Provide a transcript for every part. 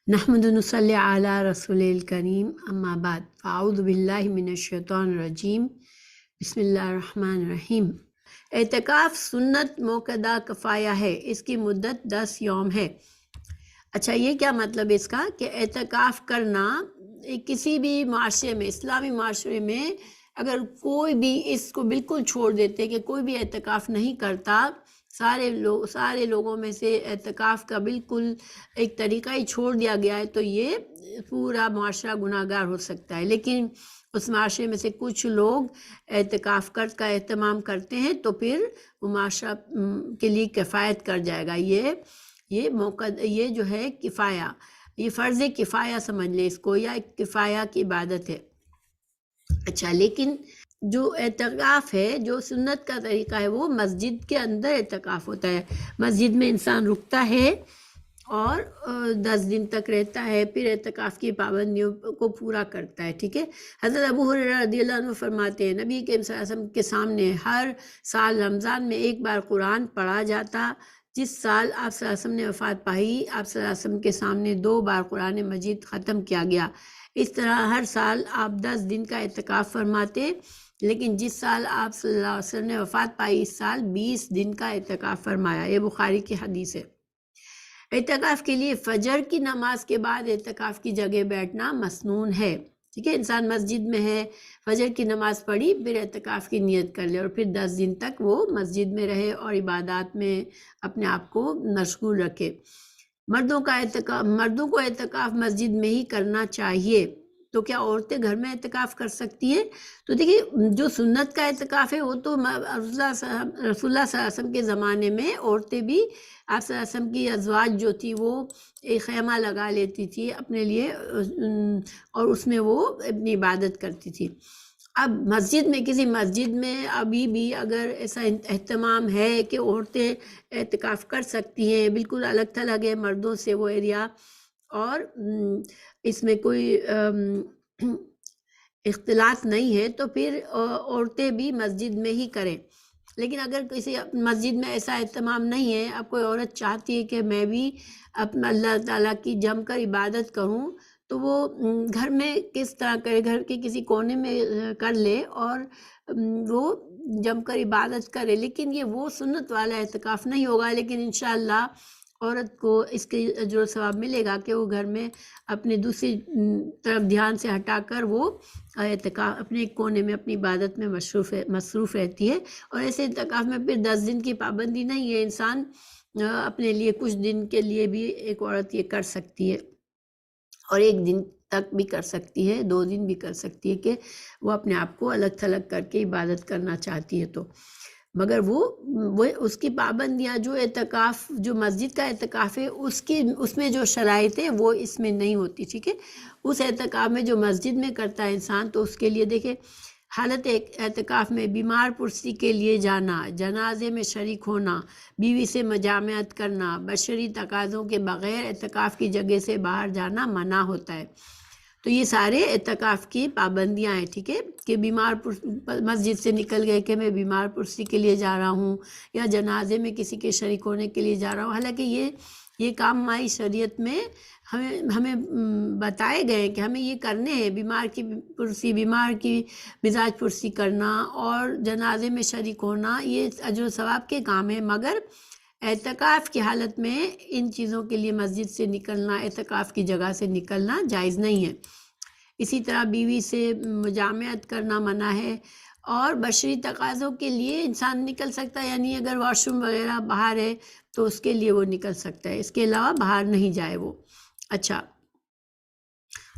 نحمد نصلی علی رسول الکریم اما بعد فاعوذ باللہ من الشیطان الرجیم بسم اللہ الرحمن الرحیم۔ اعتکاف سنت موقدہ کفایہ ہے، اس کی مدت 10 یوم ہے۔ اچھا، یہ کیا مطلب اس کا کہ اعتکاف کرنا کسی بھی معاشرے میں، اسلامی معاشرے میں اگر کوئی بھی اس کو بالکل چھوڑ دیتے کہ کوئی بھی اعتکاف نہیں کرتا، سارے لوگوں میں سے اعتکاف کا بالکل ایک طریقہ ہی چھوڑ دیا گیا ہے، تو یہ پورا معاشرہ گناہ گار ہو سکتا ہے۔ لیکن اس معاشرے میں سے کچھ لوگ اعتکاف کا اہتمام کرتے ہیں تو پھر وہ معاشرہ کے لیے کفایت کر جائے گا۔ یہ جو ہے کفایہ، یہ فرض کفایہ سمجھ لیں اس کو، یا ایک کفایہ کی عبادت ہے۔ اچھا، لیکن جو اعتکاف ہے، جو سنت کا طریقہ ہے، وہ مسجد کے اندر اعتکاف ہوتا ہے۔ مسجد میں انسان رکتا ہے اور 10 دن تک رہتا ہے، پھر اعتکاف کی پابندیوں کو پورا کرتا ہے، ٹھیک ہے۔ حضرت ابو ہریرہ رضی اللہ عنہ فرماتے ہیں، نبی کریم صلی اللہ علیہ وسلم کے سامنے ہر سال رمضان میں ایک بار قرآن پڑھا جاتا۔ جس سال آپ صلی اللہ علیہ وسلم نے وفات پائی، آپ صلی اللہ علیہ وسلم کے سامنے 2 بار قرآن مجید ختم کیا گیا۔ اس طرح ہر سال آپ 10 دن کا اعتکاف فرماتے، لیکن جس سال آپ صلی اللہ علیہ وسلم نے وفات پائی، اس سال 20 دن کا اعتکاف فرمایا۔ یہ بخاری کی حدیث ہے۔ اعتکاف کے لیے فجر کی نماز کے بعد اعتکاف کی جگہ بیٹھنا مسنون ہے، ٹھیک ہے۔ انسان مسجد میں ہے، فجر کی نماز پڑھی، پھر اعتکاف کی نیت کر لے اور پھر 10 دن تک وہ مسجد میں رہے اور عبادات میں اپنے آپ کو مشغول رکھے۔ مردوں کو اعتکاف مسجد میں ہی کرنا چاہیے، تو کیا عورتیں گھر میں اعتکاف کر سکتی ہیں؟ تو دیکھیے، جو سنت کا اعتکاف ہے وہ تو رسول اللہ صلی اللہ علیہ وسلم کے زمانے میں عورتیں بھی، آپ صلی اللہ علیہ وسلم کی ازواج جو تھی وہ ایک خیمہ لگا لیتی تھی اپنے لیے، اور اس میں وہ اپنی عبادت کرتی تھی۔ اب کسی مسجد میں ابھی بھی اگر ایسا اہتمام ہے کہ عورتیں اعتکاف کر سکتی ہیں، بالکل الگ تھلگ ہے مردوں سے وہ ایریا، اور اس میں کوئی اختلاط نہیں ہے، تو پھر عورتیں بھی مسجد میں ہی کریں۔ لیکن اگر کسی مسجد میں ایسا اہتمام نہیں ہے، اب کوئی عورت چاہتی ہے کہ میں بھی اپنا اللہ تعالیٰ کی جم کر عبادت کروں، تو وہ گھر میں کس طرح کرے، گھر کے کسی کونے میں کر لے اور وہ جم کر عبادت کرے۔ لیکن یہ وہ سنت والا اعتکاف نہیں ہوگا، لیکن انشاءاللہ عورت کو اس کے اجر و ثواب ملے گا کہ وہ گھر میں اپنے دوسری طرف دھیان سے ہٹا کر وہ اعتکاف اپنے ایک کونے میں اپنی عبادت میں مصروف رہتی ہے۔ اور ایسے اعتکاف میں پھر 10 دن کی پابندی نہیں ہے، انسان اپنے لیے کچھ دن کے لیے بھی ایک عورت یہ کر سکتی ہے، اور 1 دن تک بھی کر سکتی ہے، 2 دن بھی کر سکتی ہے کہ وہ اپنے آپ کو الگ تھلگ کر کے عبادت کرنا چاہتی ہے تو۔ مگر وہ اس کی پابندیاں، جو مسجد کا اعتکاف ہے اس میں جو شرائط ہے وہ اس میں نہیں ہوتی، ٹھیک ہے۔ اس اعتکاف میں جو مسجد میں کرتا ہے انسان، تو اس کے لیے دیکھیں، حالت اعتکاف میں بیمار پرسی کے لیے جانا، جنازے میں شریک ہونا، بیوی سے مجامعت کرنا، بشری تقاضوں کے بغیر اعتکاف کی جگہ سے باہر جانا منع ہوتا ہے۔ تو یہ سارے اعتکاف کی پابندیاں ہیں، ٹھیک ہے، کہ مسجد سے نکل گئے کہ میں بیمار پرسی کے لیے جا رہا ہوں، یا جنازے میں کسی کے شریک ہونے کے لیے جا رہا ہوں۔ حالانکہ یہ کام ہماری شریعت میں ہمیں بتائے گئے کہ ہمیں یہ کرنے ہیں، بیمار کی مزاج پرسی کرنا اور جنازے میں شریک ہونا، یہ اجر و ثواب کے کام ہیں۔ مگر اعتکاف کی حالت میں ان چیزوں کے لیے مسجد سے نکلنا، اعتکاف کی جگہ سے نکلنا جائز نہیں ہے۔ اسی طرح بیوی سے مجامعت کرنا منع ہے، اور بشری تقاضوں کے لیے انسان نکل سکتا ہے، یعنی اگر واش روم وغیرہ باہر ہے تو اس کے لیے وہ نکل سکتا ہے، اس کے علاوہ باہر نہیں جائے وہ۔ اچھا،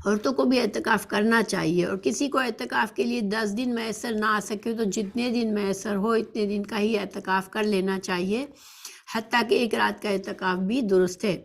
عورتوں کو بھی اعتکاف کرنا چاہیے، اور کسی کو اعتکاف کے لیے 10 دن میسر نہ آ سکے تو جتنے دن میسر ہو اتنے دن کا ہی اعتکاف کر لینا چاہیے، حتیٰ کہ 1 رات کا اعتکاف بھی درست ہے۔